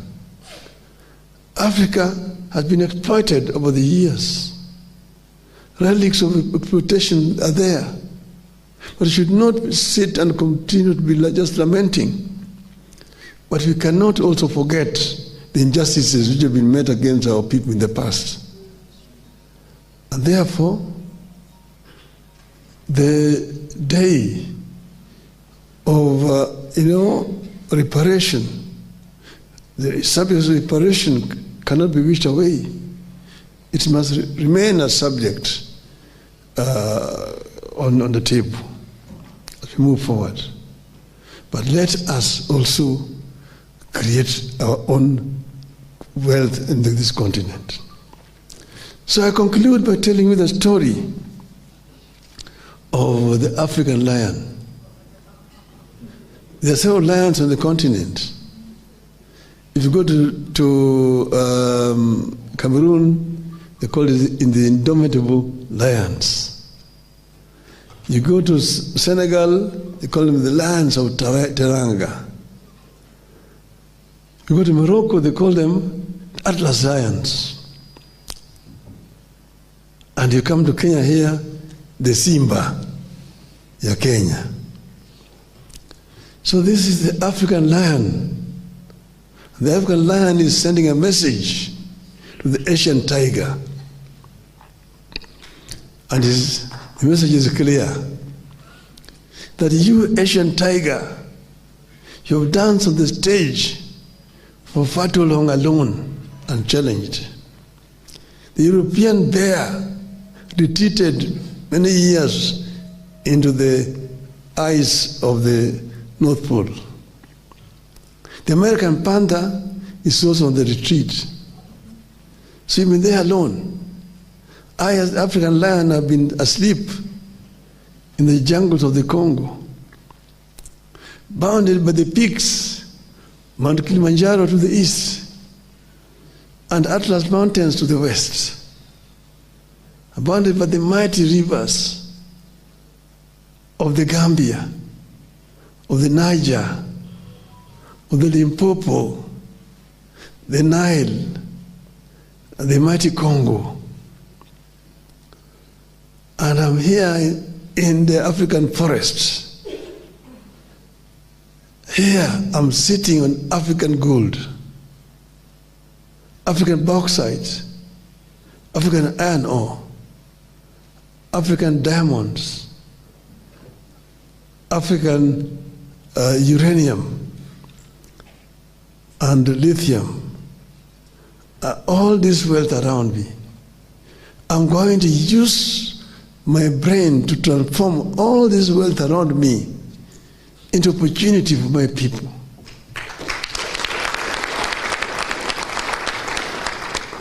Africa has been exploited over the years. Relics of exploitation are there. But it should not sit and continue to be just lamenting. But we cannot also forget the injustices which have been made against our people in the past. And therefore, the day of, reparation, the subject of reparation cannot be wished away. It must remain a subject on the table as we move forward. But let us also create our own wealth in this continent. So I conclude by telling you the story of the African lion. There are several lions on the continent. If you go to Cameroon, they call it in the indomitable lions. You go to Senegal, they call them the lions of Teranga. You go to Morocco, they call them Atlas lions. And you come to Kenya here, the Simba, ya Kenya. So this is the African lion. The African lion is sending a message to the Asian tiger. And the message is clear. That you, Asian tiger, you have danced on the stage for far too long alone, unchallenged. The European bear retreated many years into the ice of the North Pole. The American panther is also on the retreat. So you've been there alone. I, as African lion, have been asleep in the jungles of the Congo, bounded by the peaks, Mount Kilimanjaro to the east, and Atlas Mountains to the west, bounded by the mighty rivers of the Gambia, of the Niger, of the Limpopo, the Nile, and the mighty Congo. And I'm here in the African forests. Here I'm sitting on African gold, African bauxite, African iron ore, African diamonds, African uranium, and lithium, all this wealth around me. I'm going to use my brain to transform all this wealth around me into opportunity for my people.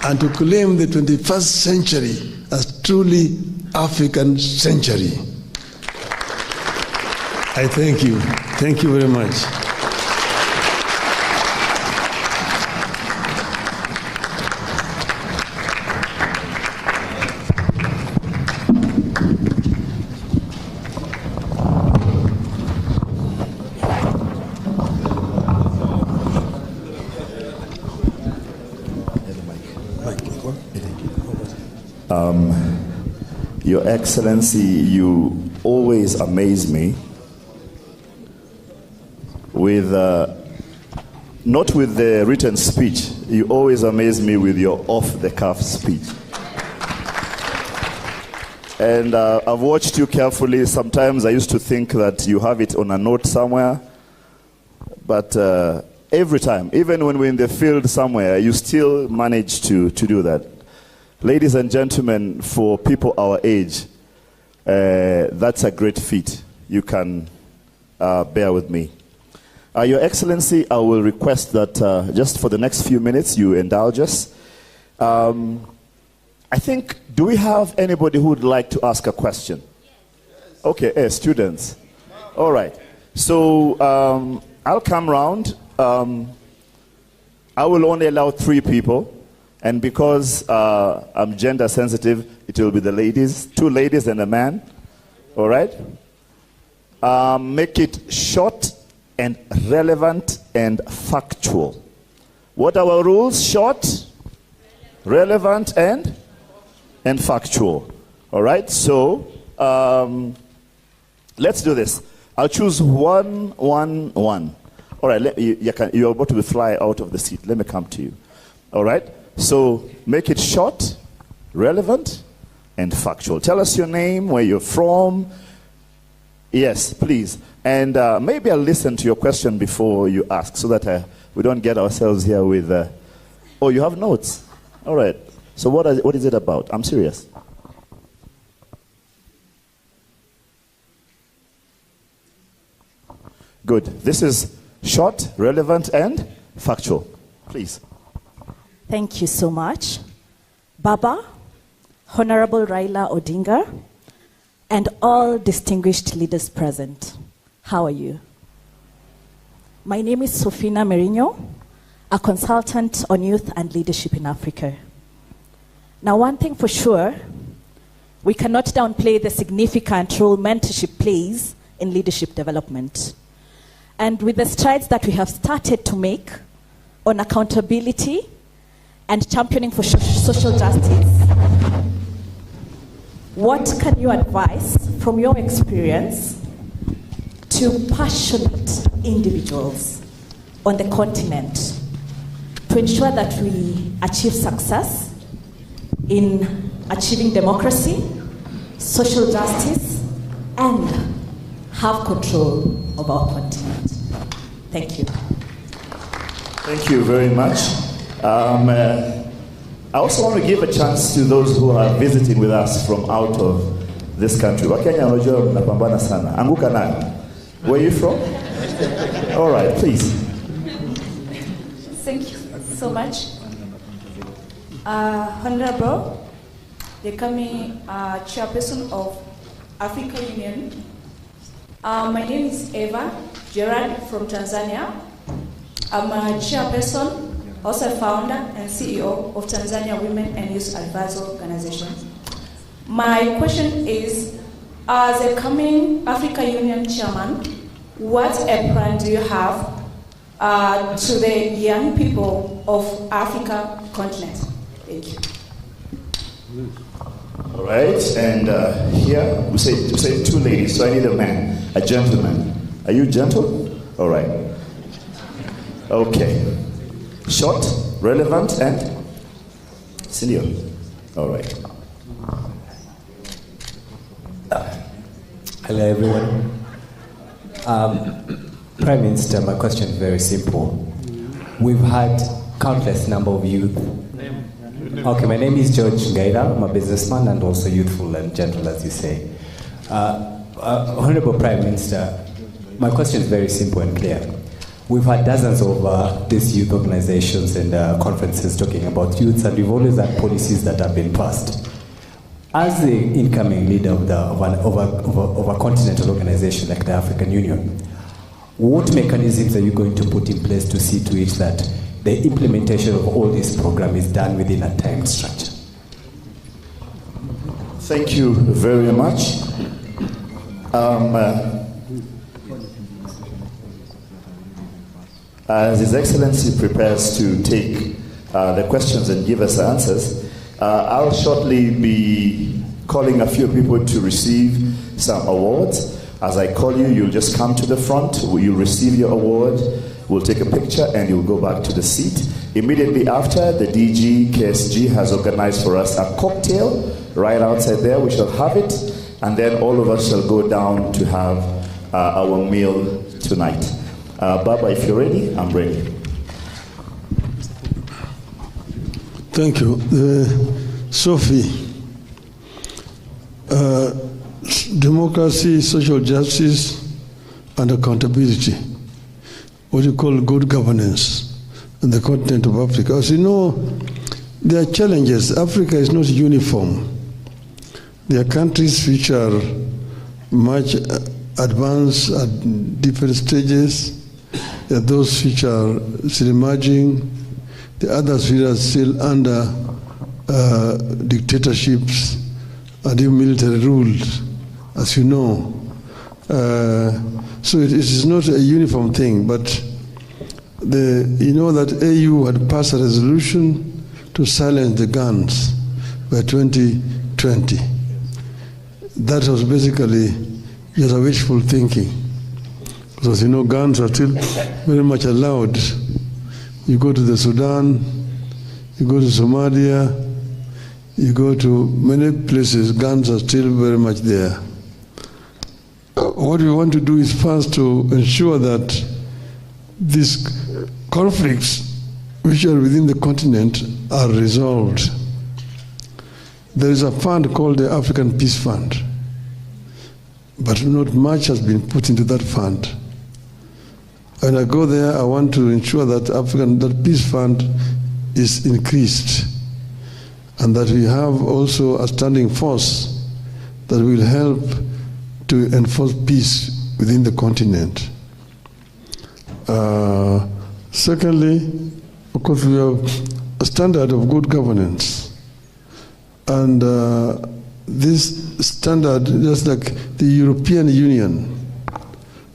And to claim the 21st century as truly African century. I thank you. Thank you very much. Your Excellency, you always amaze me with, not with the written speech, you always amaze me with your off-the-cuff speech. And I've watched you carefully. Sometimes I used to think that you have it on a note somewhere, but every time, even when we're in the field somewhere, you still manage to do that. Ladies and gentlemen, for people our age, that's a great feat. You can bear with me. Your Excellency, I will request that just for the next few minutes you indulge us. I think, do we have anybody who would like to ask a question? Yes. Okay, students. All right. So I'll come round. I will only allow 3 people. And because I'm gender sensitive, it will be the ladies, 2 ladies and a man. All right? Make it short and relevant and factual. What are our rules? Short, relevant, and factual. All right? So let's do this. I'll choose one. All right, you're about to fly out of the seat. Let me come to you. All right? So make it short, relevant, and factual. Tell us your name, where you're from. Yes, please. And maybe I'll listen to your question before you ask so that we don't get ourselves here with... oh, you have notes? All right. So what is it about? I'm serious. Good. This is short, relevant, and factual. Please. Thank you so much. Baba, Honorable Raila Odinga, and all distinguished leaders present. How are you? My name is Sofina Merino, a consultant on youth and leadership in Africa. Now, one thing for sure, we cannot downplay the significant role mentorship plays in leadership development. And with the strides that we have started to make on accountability and championing for social justice, what can you advise from your experience to passionate individuals on the continent to ensure that we achieve success in achieving democracy, social justice, and have control of our continent? Thank you. Thank you very much. I also want to give a chance to those who are visiting with us from out of this country. Wakenya wanajua mnapambana sana. Anguka nani? Where are you from? All right, please. Thank you so much. Honorable, becoming chairperson of African Union. My name is Eva Gerard from Tanzania. I'm a chairperson, also founder and CEO of Tanzania Women and Youth Advisory Organization. My question is, as a coming African Union chairman, what a plan do you have to the young people of Africa continent? Thank you. All right, and here we say two ladies, so I need a man, a gentleman. Are you gentle? All right. Okay. Short, relevant, and senior. All right. Hello, everyone. Prime Minister, my question is very simple. We've had countless number of youth. Okay, my name is George Ngaira. I'm a businessman and also youthful and gentle, as you say. Honorable Prime Minister, my question is very simple and clear. We've had dozens of these youth organizations and conferences talking about youths, and we've always had policies that have been passed. As the incoming leader of a continental organization like the African Union, what mechanisms are you going to put in place to see to it that the implementation of all this program is done within a time structure? Thank you very much. As His Excellency prepares to take the questions and give us answers, I'll shortly be calling a few people to receive some awards. As I call you, you'll just come to the front, you'll receive your award, we'll take a picture, and you'll go back to the seat. Immediately after, the DG, KSG, has organized for us a cocktail right outside there. We shall have it, and then all of us shall go down to have our meal tonight. Baba, if you're ready, I'm ready. Thank you. Sophie, democracy, social justice, and accountability, what you call good governance in the continent of Africa. As you know, there are challenges. Africa is not uniform. There are countries which are much advanced at different stages. There are those which are still emerging. The others which are still under dictatorships and even military rules, as you know. So it is not a uniform thing, but you know that AU had passed a resolution to silence the guns by 2020. That was basically just a wishful thinking. Because as you know, guns are still very much allowed. You go to the Sudan, you go to Somalia, you go to many places, guns are still very much there. What we want to do is first to ensure that these conflicts which are within the continent are resolved. There is a fund called the African Peace Fund, but not much has been put into that fund. When I go there, I want to ensure that that Peace Fund is increased, and that we have also a standing force that will help to enforce peace within the continent. Secondly, of course, we have a standard of good governance. And this standard, just like the European Union,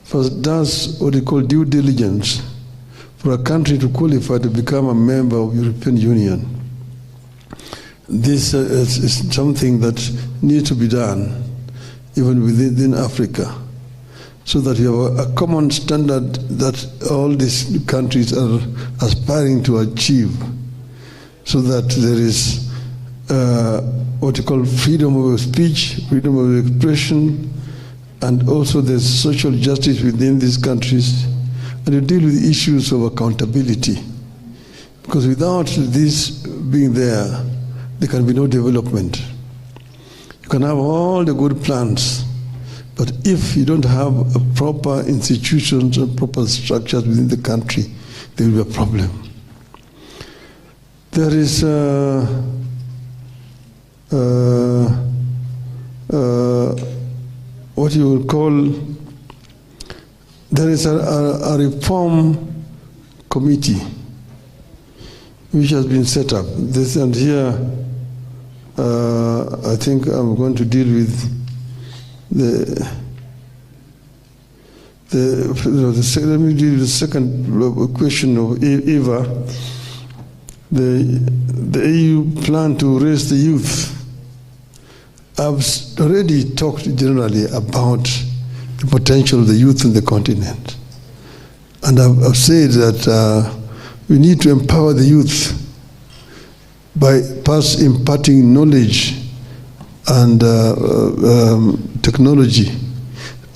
first does what they call due diligence for a country to qualify to become a member of the European Union. This is something that needs to be done, even within Africa, so that you have a common standard that all these countries are aspiring to achieve, so that there is what you call freedom of speech, freedom of expression, and also there's social justice within these countries, and you deal with issues of accountability. Because without this being there can be no development. You can have all the good plans, but if you don't have a proper institutions and proper structures within the country, there will be a problem. There is what you will call, there is a reform committee which has been set up. This, and here I think I'm going to deal with let me deal with the second question of Eva. The EU plan to raise the youth. I've already talked generally about the potential of the youth in the continent. And I've said that we need to empower the youth by first imparting knowledge and technology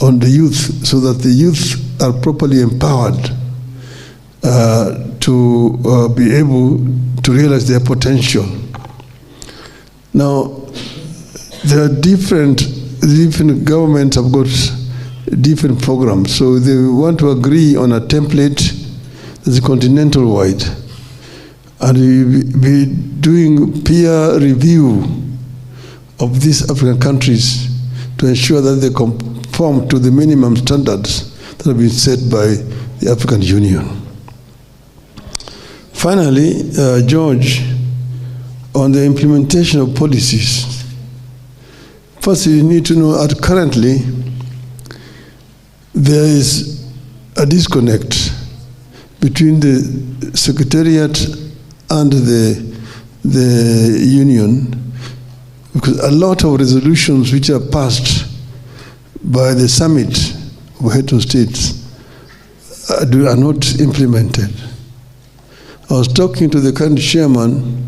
on the youth, so that the youth are properly empowered to be able to realize their potential. Now, there are different governments have got different programs, so they want to agree on a template that's continental-wide, and we will be doing peer review of these African countries to ensure that they conform to the minimum standards that have been set by the African Union. Finally, George, on the implementation of policies. First, you need to know that currently there is a disconnect between the Secretariat and the Union, because a lot of resolutions which are passed by the summit of heads of states are not implemented. I was talking to the current chairman,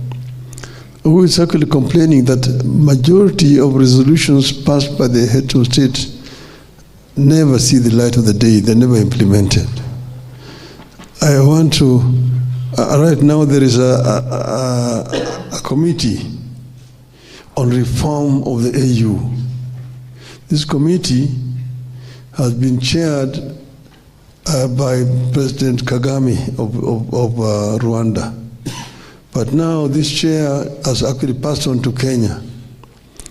who is actually complaining that majority of resolutions passed by the heads of state never see the light of the day, they're never implemented. I want to, right now there is a committee on reform of the AU. This committee has been chaired by President Kagame of Rwanda. But now this chair has actually passed on to Kenya,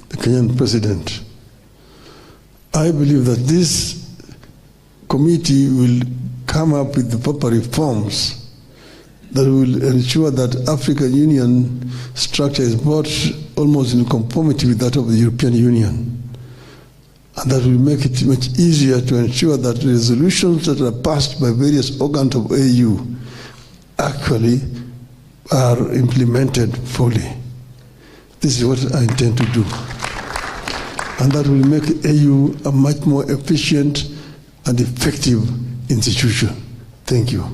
the Kenyan president. I believe that this committee will come up with the proper reforms that will ensure that African Union structure is brought almost in conformity with that of the European Union. And that will make it much easier to ensure that resolutions that are passed by various organs of AU actually are implemented fully. This is what I intend to do. And that will make AU a much more efficient and effective institution. Thank you.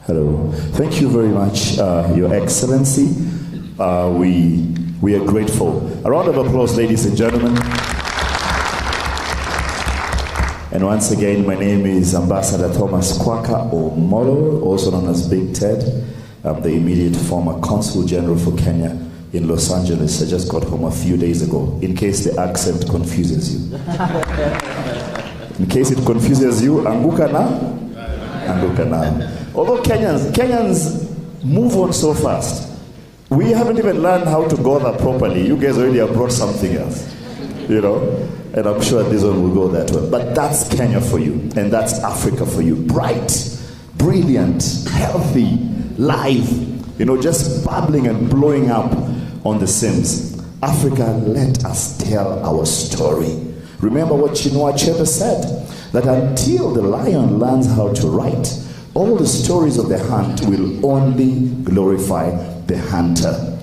Hello. Thank you very much, Your Excellency. We are grateful. A round of applause, ladies and gentlemen. And once again, my name is Ambassador Thomas Kwaka Omolo, also known as Big Ted. I'm the immediate former Consul General for Kenya in Los Angeles. I just got home a few days ago, in case the accent confuses you. In case it confuses you, anguka na? Anguka na. Although Kenyans move on so fast, we haven't even learned how to go there properly. You guys already have brought something else, you know? And I'm sure this one will go that way. But that's Kenya for you, and that's Africa for you. Bright, brilliant, healthy, live, you know, just bubbling and blowing up on the Sims. Africa, let us tell our story. Remember what Chinua Achebe said, that until the lion learns how to write, all the stories of the hunt will only glorify the hunter.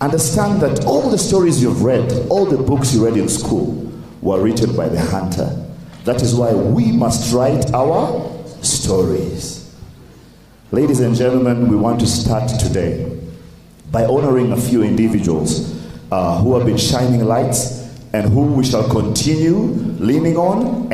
Understand that all the stories you've read, all the books you read in school, were written by the hunter. That is why we must write our stories. Ladies and gentlemen, we want to start today by honoring a few individuals who have been shining lights and who we shall continue leaning on.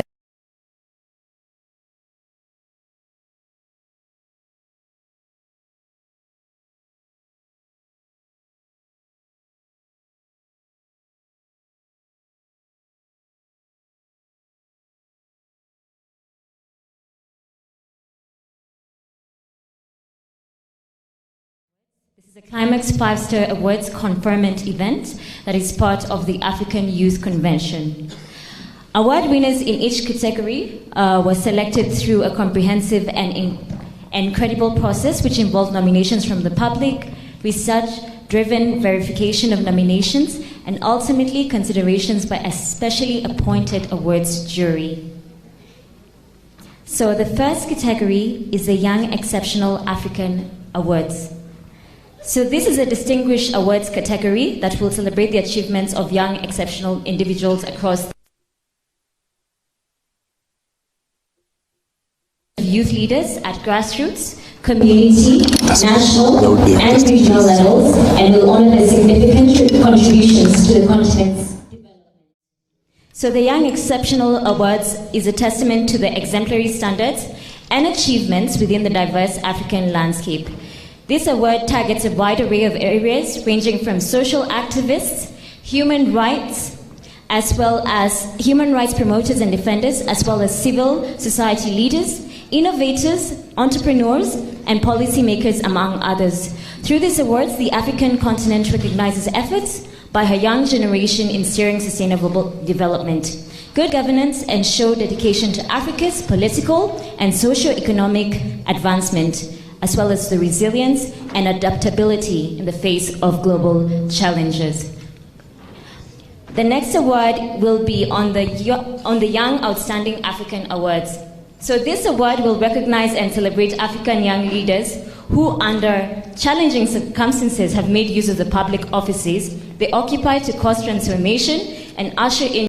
This is a Climax 5-Star Awards conferment event that is part of the African Youth Convention. Award winners in each category were selected through a comprehensive and incredible process which involved nominations from the public, research-driven verification of nominations, and ultimately considerations by a specially appointed awards jury. So the first category is the Young Exceptional African Awards. So this is a distinguished awards category that will celebrate the achievements of young exceptional individuals across youth leaders at grassroots, community, national, and regional levels, and will honor their significant contributions to the continent's development. So the Young Exceptional Awards is a testament to the exemplary standards and achievements within the diverse African landscape. This award targets a wide array of areas ranging from social activists, human rights, as well as human rights promoters and defenders, as well as civil society leaders, innovators, entrepreneurs, and policymakers, among others. Through these awards, the African continent recognizes efforts by her young generation in steering sustainable development, good governance, and show dedication to Africa's political and socio-economic advancement, as well as the resilience and adaptability in the face of global challenges. The next award will be on the Young Outstanding African Awards. So this award will recognize and celebrate African young leaders who, under challenging circumstances, have made use of the public offices they occupy to cause transformation and usher in